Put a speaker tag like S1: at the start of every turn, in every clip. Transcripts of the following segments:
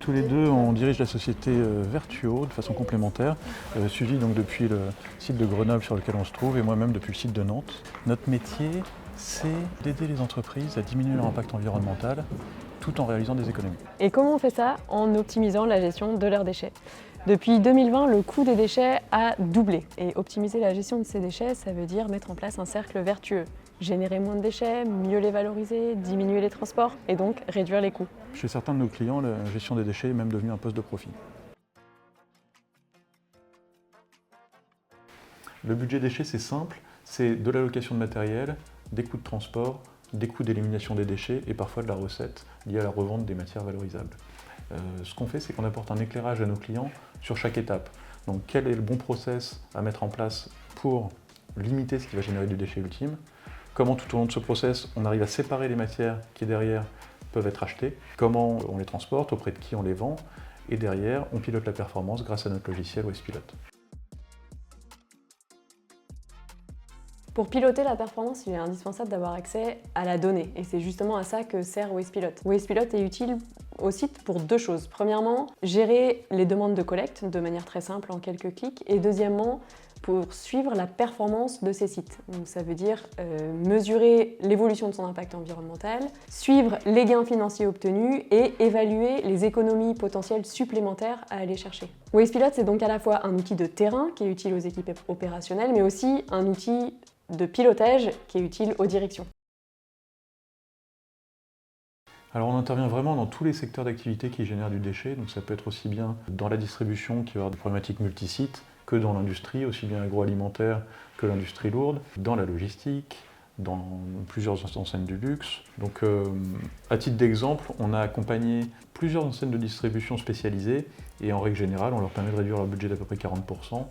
S1: Tous les deux, on dirige la société Vertuo de façon complémentaire, suivi donc depuis le site de Grenoble sur lequel on se trouve et moi-même depuis le site de Nantes. Notre métier, c'est d'aider les entreprises à diminuer leur impact environnemental tout en réalisant des économies.
S2: Et comment on fait ça? En optimisant la gestion de leurs déchets. Depuis 2020, le coût des déchets a doublé. Et optimiser la gestion de ces déchets, ça veut dire mettre en place un cercle vertueux. Générer moins de déchets, mieux les valoriser, diminuer les transports et donc réduire les coûts.
S1: Chez certains de nos clients, la gestion des déchets est même devenue un poste de profit. Le budget déchets, c'est simple, c'est de l'allocation de matériel, des coûts de transport, des coûts d'élimination des déchets et parfois de la recette liée à la revente des matières valorisables. Ce qu'on fait, c'est qu'on apporte un éclairage à nos clients sur chaque étape. Donc quel est le bon process à mettre en place pour limiter ce qui va générer du déchet ultime, comment tout au long de ce process on arrive à séparer les matières qui derrière peuvent être achetées, comment on les transporte, auprès de qui on les vend, et derrière on pilote la performance grâce à notre logiciel Wastepilot.
S2: Pour piloter la performance, il est indispensable d'avoir accès à la donnée et c'est justement à ça que sert Wastepilot. Wastepilot est utile au site pour deux choses. Premièrement, gérer les demandes de collecte de manière très simple en quelques clics et deuxièmement, pour suivre la performance de ces sites. Donc ça veut dire mesurer l'évolution de son impact environnemental, suivre les gains financiers obtenus et évaluer les économies potentielles supplémentaires à aller chercher. Wastepilot, c'est donc à la fois un outil de terrain qui est utile aux équipes opérationnelles, mais aussi un outil de pilotage qui est utile aux directions.
S1: Alors on intervient vraiment dans tous les secteurs d'activité qui génèrent du déchet, donc ça peut être aussi bien dans la distribution qui va avoir des problématiques multisites, que dans l'industrie, aussi bien agroalimentaire que l'industrie lourde, dans la logistique, dans plusieurs enseignes du luxe. Donc à titre d'exemple, on a accompagné plusieurs enseignes de distribution spécialisées et en règle générale, on leur permet de réduire leur budget d'à peu près 40%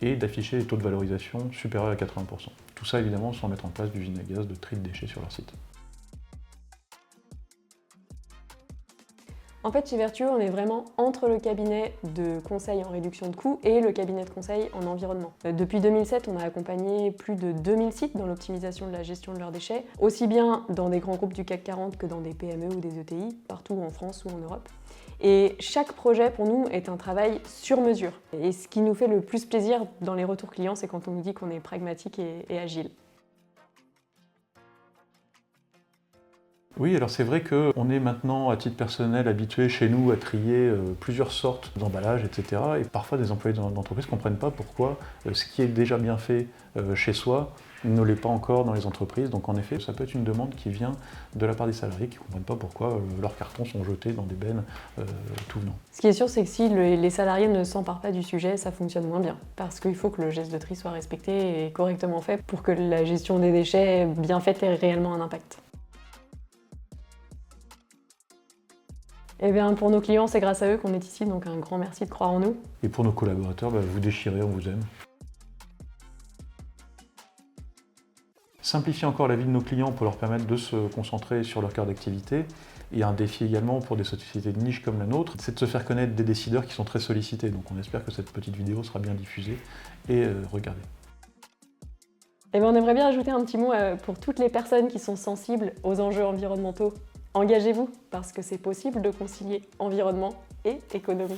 S1: et d'afficher des taux de valorisation supérieurs à 80%. Tout ça évidemment sans mettre en place d'usine à gaz de tri de déchets sur leur site.
S2: En fait, chez Vertuo, on est vraiment entre le cabinet de conseil en réduction de coûts et le cabinet de conseil en environnement. Depuis 2007, on a accompagné plus de 2000 sites dans l'optimisation de la gestion de leurs déchets, aussi bien dans des grands groupes du CAC 40 que dans des PME ou des ETI, partout en France ou en Europe. Et chaque projet, pour nous, est un travail sur mesure. Et ce qui nous fait le plus plaisir dans les retours clients, c'est quand on nous dit qu'on est pragmatique et agile.
S1: Oui, alors c'est vrai qu'on est maintenant, à titre personnel, habitué chez nous à trier plusieurs sortes d'emballages, etc. Et parfois, des employés d'entreprise ne comprennent pas pourquoi ce qui est déjà bien fait chez soi ne l'est pas encore dans les entreprises. Donc en effet, ça peut être une demande qui vient de la part des salariés qui ne comprennent pas pourquoi leurs cartons sont jetés dans des bennes tout venant.
S2: Ce qui est sûr, c'est que si les salariés ne s'emparent pas du sujet, ça fonctionne moins bien. Parce qu'il faut que le geste de tri soit respecté et correctement fait pour que la gestion des déchets bien faite ait réellement un impact. Eh bien, pour nos clients, c'est grâce à eux qu'on est ici, donc un grand merci de croire en nous.
S1: Et pour nos collaborateurs, vous déchirez, on vous aime. Simplifier encore la vie de nos clients pour leur permettre de se concentrer sur leur cœur d'activité. Et un défi également pour des sociétés de niche comme la nôtre, c'est de se faire connaître des décideurs qui sont très sollicités. Donc on espère que cette petite vidéo sera bien diffusée et regardée.
S2: Eh bien, on aimerait bien ajouter un petit mot pour toutes les personnes qui sont sensibles aux enjeux environnementaux. Engagez-vous, parce que c'est possible de concilier environnement et économie.